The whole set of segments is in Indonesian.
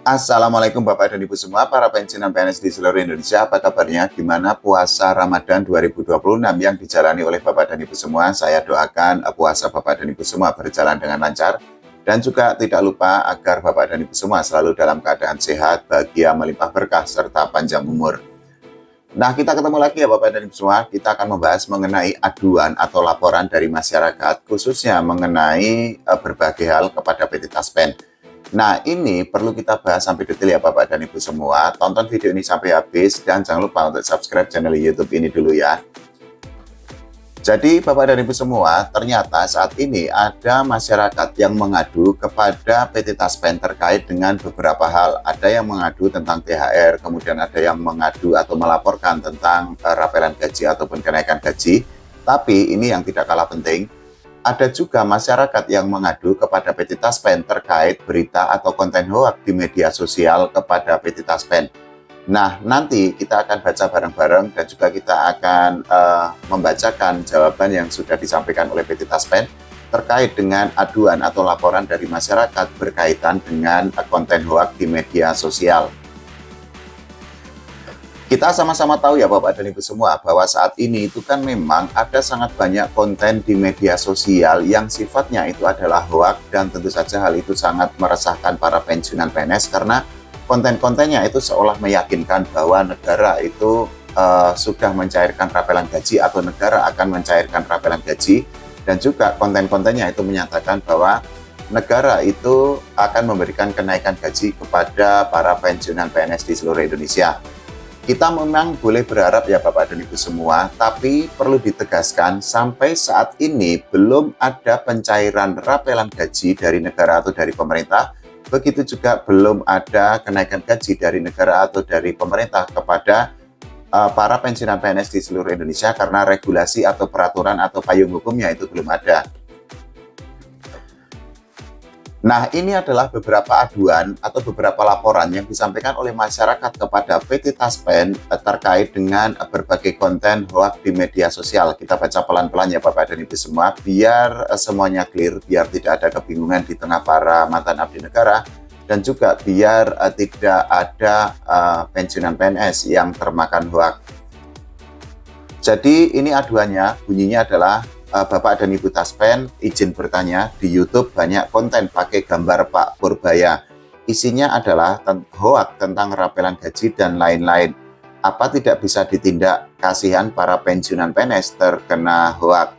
Assalamualaikum Bapak dan Ibu semua, para pensiunan PNS di seluruh Indonesia. Apa kabarnya? Gimana puasa Ramadan 2026 yang dijalani oleh Bapak dan Ibu semua? Saya doakan puasa Bapak dan Ibu semua berjalan dengan lancar. Dan juga tidak lupa agar Bapak dan Ibu semua selalu dalam keadaan sehat, bahagia, melimpah berkah, serta panjang umur. Nah, kita ketemu lagi ya Bapak dan Ibu semua. Kita akan membahas mengenai aduan atau laporan dari masyarakat, khususnya mengenai berbagai hal kepada PT Taspen. Nah, ini perlu kita bahas sampai detail ya Bapak dan Ibu semua. Tonton video ini sampai habis dan jangan lupa untuk subscribe channel YouTube ini dulu ya. Jadi Bapak dan Ibu semua, ternyata saat ini ada masyarakat yang mengadu kepada PT Taspen terkait dengan beberapa hal. Ada yang mengadu tentang THR, kemudian ada yang mengadu atau melaporkan tentang rapelan gaji ataupun kenaikan gaji. Tapi ini yang tidak kalah penting, ada juga masyarakat yang mengadu kepada PT Taspen terkait berita atau konten hoax di media sosial kepada PT Taspen. Nah, nanti kita akan baca bareng-bareng dan juga kita akan membacakan jawaban yang sudah disampaikan oleh PT Taspen terkait dengan aduan atau laporan dari masyarakat berkaitan dengan konten hoax di media sosial. Kita sama-sama tahu ya Bapak dan Ibu semua bahwa saat ini itu kan memang ada sangat banyak konten di media sosial yang sifatnya itu adalah hoax, dan tentu saja hal itu sangat meresahkan para pensiunan PNS karena konten-kontennya itu seolah meyakinkan bahwa negara itu sudah mencairkan rapelan gaji atau negara akan mencairkan rapelan gaji, dan juga konten-kontennya itu menyatakan bahwa negara itu akan memberikan kenaikan gaji kepada para pensiunan PNS di seluruh Indonesia. Kita memang boleh berharap ya Bapak dan Ibu semua, tapi perlu ditegaskan sampai saat ini belum ada pencairan rapelan gaji dari negara atau dari pemerintah. Begitu juga belum ada kenaikan gaji dari negara atau dari pemerintah kepada para pensiunan PNS di seluruh Indonesia karena regulasi atau peraturan atau payung hukumnya itu belum ada. Nah, ini adalah beberapa aduan atau beberapa laporan yang disampaikan oleh masyarakat kepada PT Taspen terkait dengan berbagai konten hoax di media sosial. Kita baca pelan-pelan ya Bapak dan Ibu semua, biar semuanya clear, biar tidak ada kebingungan di tengah para mantan abdi negara, dan juga biar tidak ada pensiunan PNS yang termakan hoax. Jadi ini aduannya, bunyinya adalah, Bapak dan Ibu Taspen, izin bertanya, di YouTube banyak konten pakai gambar Pak Purbaya. Isinya adalah hoax tentang rapelan gaji dan lain-lain. Apa tidak bisa ditindak? Kasihan para pensiunan PNS terkena hoax.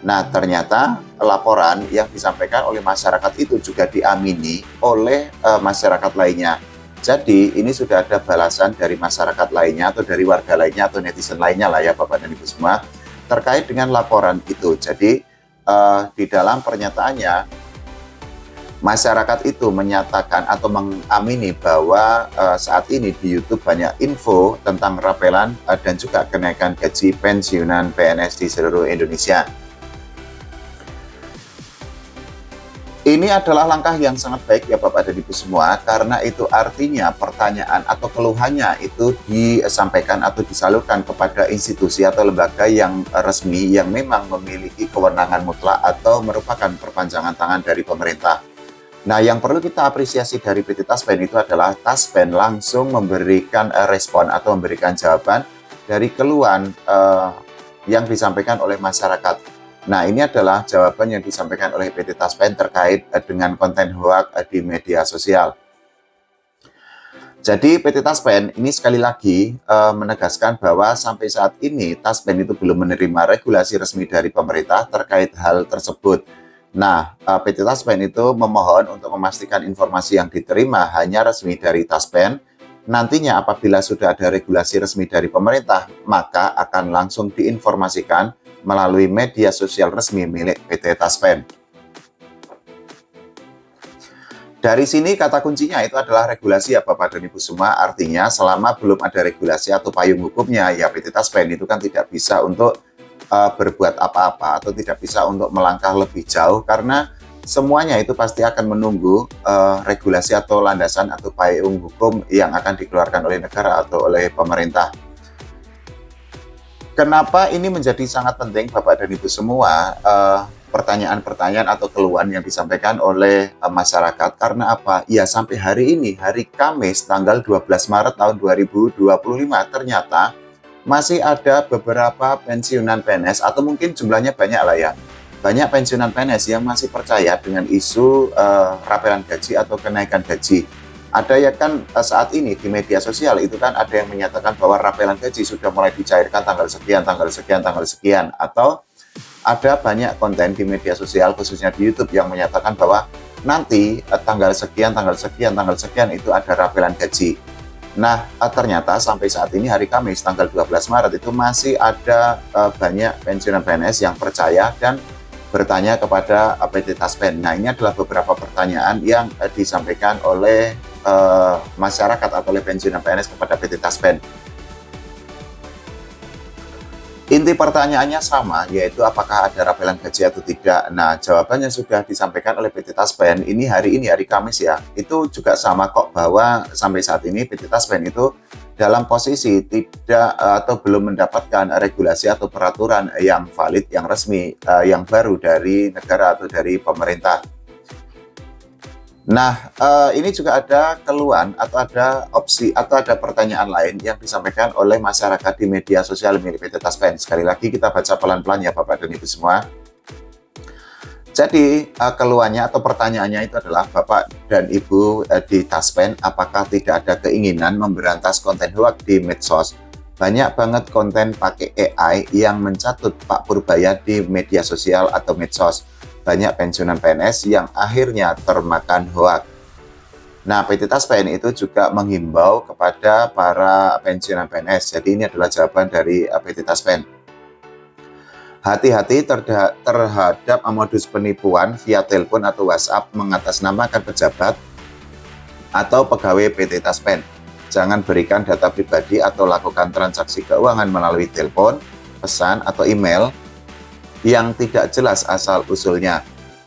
Nah, ternyata laporan yang disampaikan oleh masyarakat itu juga diamini oleh masyarakat lainnya. Jadi ini sudah ada balasan dari masyarakat lainnya atau dari warga lainnya atau netizen lainnya lah ya Bapak dan Ibu semua, terkait dengan laporan itu. Jadi di dalam pernyataannya masyarakat itu menyatakan atau mengamini bahwa saat ini di YouTube banyak info tentang rapelan dan juga kenaikan gaji pensiunan PNS di seluruh Indonesia. Ini adalah langkah yang sangat baik ya Bapak dan Ibu semua, karena itu artinya pertanyaan atau keluhannya itu disampaikan atau disalurkan kepada institusi atau lembaga yang resmi yang memang memiliki kewenangan mutlak atau merupakan perpanjangan tangan dari pemerintah. Nah, yang perlu kita apresiasi dari PT Taspen itu adalah Taspen langsung memberikan respon atau memberikan jawaban dari keluhan yang disampaikan oleh masyarakat. Nah, ini adalah jawaban yang disampaikan oleh PT Taspen terkait dengan konten hoax di media sosial. Jadi PT Taspen ini sekali lagi menegaskan bahwa sampai saat ini Taspen itu belum menerima regulasi resmi dari pemerintah terkait hal tersebut. Nah, PT Taspen itu memohon untuk memastikan informasi yang diterima hanya resmi dari Taspen. Nantinya apabila sudah ada regulasi resmi dari pemerintah, maka akan langsung diinformasikan melalui media sosial resmi milik PT Taspen. Dari sini kata kuncinya itu adalah regulasi ya Bapak dan Ibu semua. Artinya selama belum ada regulasi atau payung hukumnya, ya PT Taspen itu kan tidak bisa untuk berbuat apa-apa atau tidak bisa untuk melangkah lebih jauh, karena semuanya itu pasti akan menunggu regulasi atau landasan atau payung hukum yang akan dikeluarkan oleh negara atau oleh pemerintah. Kenapa ini menjadi sangat penting Bapak dan Ibu semua? pertanyaan-pertanyaan atau keluhan yang disampaikan oleh masyarakat. Karena apa? Ya sampai hari ini, hari Kamis tanggal 12 Maret tahun 2025, ternyata masih ada beberapa pensiunan PNS atau mungkin jumlahnya banyak lah ya. Banyak pensiunan PNS yang masih percaya dengan isu rapelan gaji atau kenaikan gaji. Ada ya kan saat ini di media sosial itu kan ada yang menyatakan bahwa rapelan gaji sudah mulai dicairkan tanggal sekian, tanggal sekian, tanggal sekian. Atau ada banyak konten di media sosial khususnya di YouTube yang menyatakan bahwa nanti tanggal sekian, tanggal sekian, tanggal sekian itu ada rapelan gaji. Nah, ternyata sampai saat ini hari Kamis tanggal 12 Maret itu masih ada banyak pensiunan PNS yang percaya dan bertanya kepada PT Taspen. Nah, ini adalah beberapa pertanyaan yang disampaikan oleh masyarakat atau oleh pensiunan PNS kepada PT Taspen. Inti pertanyaannya sama, yaitu apakah ada rapelan gaji atau tidak. Nah, jawabannya sudah disampaikan oleh PT Taspen. Ini hari Kamis ya. Itu juga sama kok, bahwa sampai saat ini PT Taspen itu dalam posisi tidak atau belum mendapatkan regulasi atau peraturan yang valid, yang resmi, yang baru dari negara atau dari pemerintah. Nah, ini juga ada keluhan atau ada opsi atau ada pertanyaan lain yang disampaikan oleh masyarakat di media sosial milik PT Taspen. Sekali lagi kita baca pelan-pelan ya Bapak dan Ibu semua. Jadi, keluhannya atau pertanyaannya itu adalah, Bapak dan Ibu di Taspen, apakah tidak ada keinginan memberantas konten hoax di medsos? Banyak banget konten pakai AI yang mencatut Pak Purbaya di media sosial atau medsos. Banyak pensiunan PNS yang akhirnya termakan hoak. Nah, PT Taspen itu juga menghimbau kepada para pensiunan PNS. Jadi ini adalah jawaban dari PT Taspen. Hati-hati terhadap modus penipuan via telepon atau WhatsApp mengatasnamakan pejabat atau pegawai PT Taspen. Jangan berikan data pribadi atau lakukan transaksi keuangan melalui telepon, pesan, atau email yang tidak jelas asal-usulnya.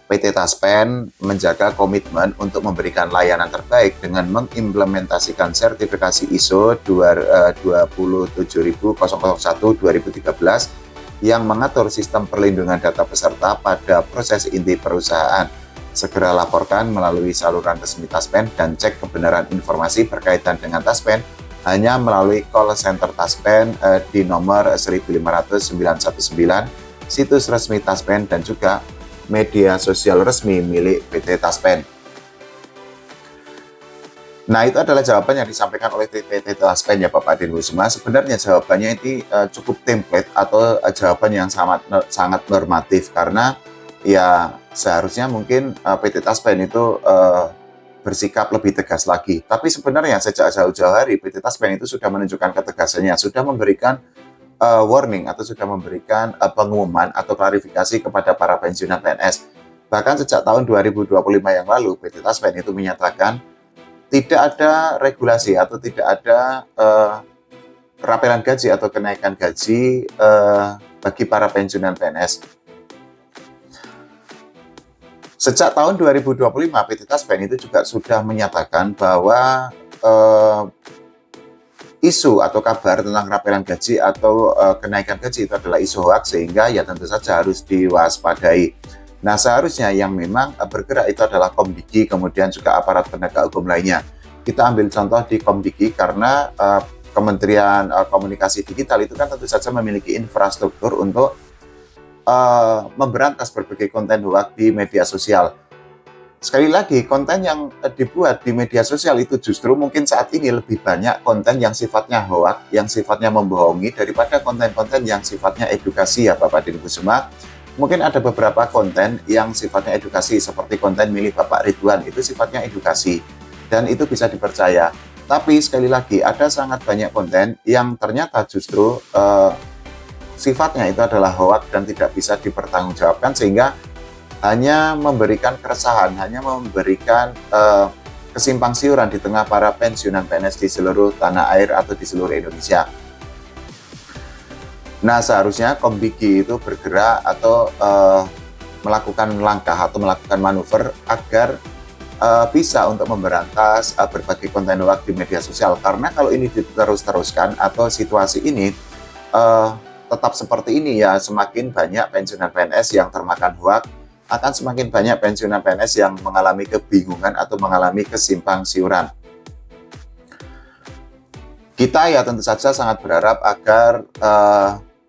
PT Taspen menjaga komitmen untuk memberikan layanan terbaik dengan mengimplementasikan sertifikasi ISO 27001-2013 yang mengatur sistem perlindungan data peserta pada proses inti perusahaan. Segera laporkan melalui saluran resmi Taspen dan cek kebenaran informasi berkaitan dengan Taspen hanya melalui call center Taspen di nomor 1500919, situs resmi Taspen, dan juga media sosial resmi milik PT Taspen. Nah, itu adalah jawaban yang disampaikan oleh PT Taspen ya Bapak dan Ibu semua. Sebenarnya jawabannya ini cukup template atau jawaban yang sangat normatif, karena ya seharusnya mungkin PT Taspen itu bersikap lebih tegas lagi. Tapi sebenarnya sejak jauh-jauh hari PT Taspen itu sudah menunjukkan ketegasannya, sudah memberikan warning atau sudah memberikan pengumuman atau klarifikasi kepada para pensiunan PNS. Bahkan sejak tahun 2025 yang lalu, PT Taspen itu menyatakan tidak ada regulasi atau tidak ada rapelan gaji atau kenaikan gaji bagi para pensiunan PNS. Sejak tahun 2025, PT Taspen itu juga sudah menyatakan bahwa isu atau kabar tentang rapelan gaji atau kenaikan gaji itu adalah isu hoax, sehingga ya tentu saja harus diwaspadai. Nah, seharusnya yang memang bergerak itu adalah Komdigi, kemudian juga aparat penegak hukum lainnya. Kita ambil contoh di Komdigi karena Kementerian Komunikasi Digital itu kan tentu saja memiliki infrastruktur untuk memberantas berbagai konten hoax di media sosial. Sekali lagi, konten yang dibuat di media sosial itu justru mungkin saat ini lebih banyak konten yang sifatnya hoax, yang sifatnya membohongi, daripada konten-konten yang sifatnya edukasi ya Bapak dan Ibu semua. Mungkin ada beberapa konten yang sifatnya edukasi, seperti konten milik Bapak Ridwan, itu sifatnya edukasi, dan itu bisa dipercaya. Tapi sekali lagi, ada sangat banyak konten yang ternyata justru sifatnya itu adalah hoax dan tidak bisa dipertanggungjawabkan, sehingga hanya memberikan keresahan, hanya memberikan kesimpang siuran di tengah para pensiunan PNS di seluruh tanah air atau di seluruh Indonesia. Nah, seharusnya Komdigi itu bergerak atau melakukan langkah atau melakukan manuver agar bisa untuk memberantas berbagai konten hoax di media sosial. Karena kalau ini diterus-teruskan atau situasi ini tetap seperti ini ya, semakin banyak pensiunan PNS yang termakan hoak, akan semakin banyak pensiunan PNS yang mengalami kebingungan atau mengalami kesimpang siuran. Kita ya tentu saja sangat berharap agar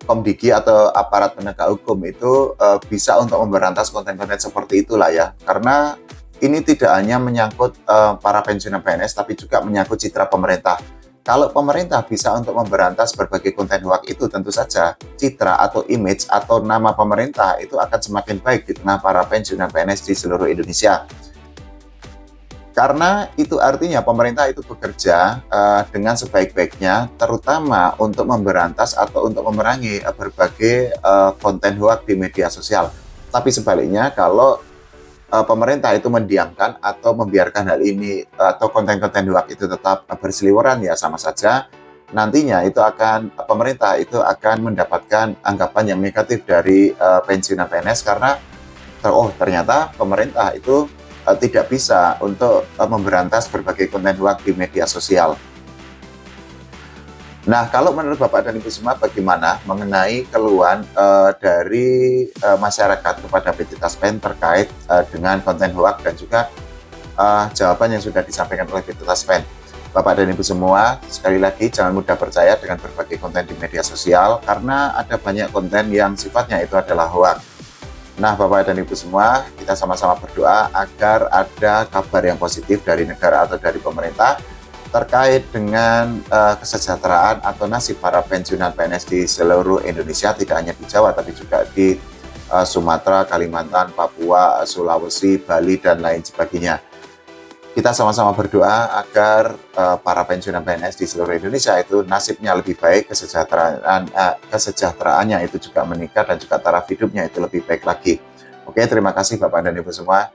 Komdigi atau aparat penegak hukum itu bisa untuk memberantas konten-konten seperti itulah ya, karena ini tidak hanya menyangkut para pensiunan PNS, tapi juga menyangkut citra pemerintah. Kalau pemerintah bisa untuk memberantas berbagai konten hoax itu, tentu saja citra atau image atau nama pemerintah itu akan semakin baik di tengah para pensiunan PNS di seluruh Indonesia. Karena itu artinya pemerintah itu bekerja dengan sebaik-baiknya, terutama untuk memberantas atau untuk memerangi berbagai konten hoax di media sosial. Tapi sebaliknya, kalau pemerintah itu mendiamkan atau membiarkan hal ini atau konten-konten hoax itu tetap berseliweran, ya sama saja nantinya itu akan pemerintah itu akan mendapatkan anggapan yang negatif dari pensiunan PNS, karena ternyata pemerintah itu tidak bisa untuk memberantas berbagai konten hoax di media sosial. Nah, kalau menurut Bapak dan Ibu semua, bagaimana mengenai keluhan dari masyarakat kepada PT Taspen terkait dengan konten hoax dan juga jawaban yang sudah disampaikan oleh PT Taspen? Bapak dan Ibu semua, sekali lagi jangan mudah percaya dengan berbagai konten di media sosial, karena ada banyak konten yang sifatnya itu adalah hoax. Nah, Bapak dan Ibu semua, kita sama-sama berdoa agar ada kabar yang positif dari negara atau dari pemerintah terkait dengan kesejahteraan atau nasib para pensiunan PNS di seluruh Indonesia, tidak hanya di Jawa tapi juga di Sumatera, Kalimantan, Papua, Sulawesi, Bali, dan lain sebagainya. Kita sama-sama berdoa agar para pensiunan PNS di seluruh Indonesia itu nasibnya lebih baik, kesejahteraannya itu juga meningkat, dan juga taraf hidupnya itu lebih baik lagi. Oke, terima kasih Bapak dan Ibu semua.